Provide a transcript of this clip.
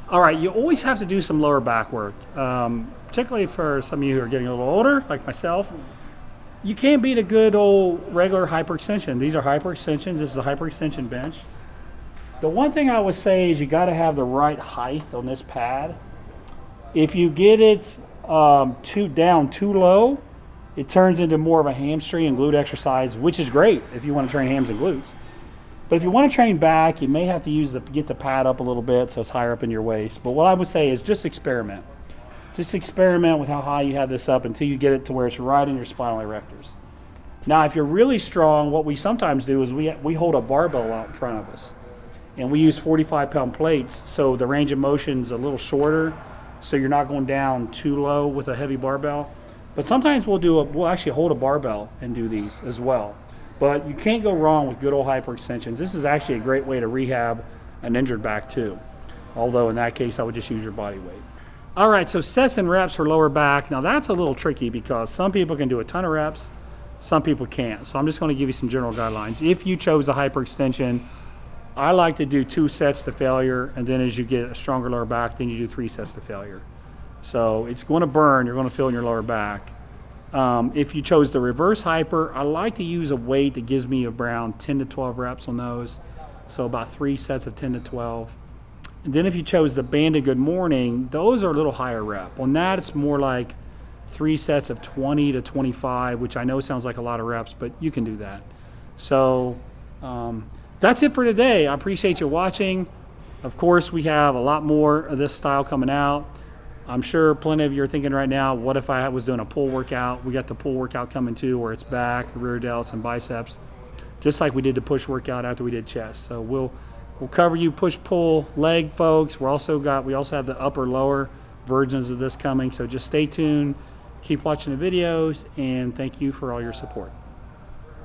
All right, you always have to do some lower back work, particularly for some of you who are getting a little older, like myself. You can't beat a good old regular hyperextension. These are hyperextensions. This is a hyperextension bench. The one thing I would say is you got to have the right height on this pad. If you get it too low, it turns into more of a hamstring and glute exercise, which is great if you want to train hams and glutes. But if you want to train back, you may have to get the pad up a little bit so it's higher up in your waist. But what I would say is just experiment. Just experiment with how high you have this up until you get it to where it's right in your spinal erectors. Now, if you're really strong, what we sometimes do is we hold a barbell out in front of us. And we use 45-pound plates, so the range of motion is a little shorter, so you're not going down too low with a heavy barbell. But sometimes we'll actually hold a barbell and do these as well. But you can't go wrong with good old hyperextensions. This is actually a great way to rehab an injured back too. Although in that case, I would just use your body weight. All right, so sets and reps for lower back. Now that's a little tricky because some people can do a ton of reps, some people can't. So I'm just going to give you some general guidelines. If you chose a hyperextension, I like to do 2 sets to failure, and then as you get a stronger lower back, then you do 3 sets to failure. So it's going to burn, you're going to feel in your lower back. If you chose the reverse hyper, I like to use a weight that gives me around 10 to 12 reps on those. So about 3 sets of 10 to 12. And then if you chose the banded good morning, those are a little higher rep. On that, it's more like 3 sets of 20 to 25, which I know sounds like a lot of reps, but you can do that. So that's it for today. I appreciate you watching. Of course, we have a lot more of this style coming out. I'm sure plenty of you are thinking right now, what if I was doing a pull workout? We got the pull workout coming too, where it's back, rear delts, and biceps, just like we did the push workout after we did chest. So we'll cover you push-pull leg, folks. We also have the upper-lower versions of this coming. So just stay tuned, keep watching the videos, and thank you for all your support.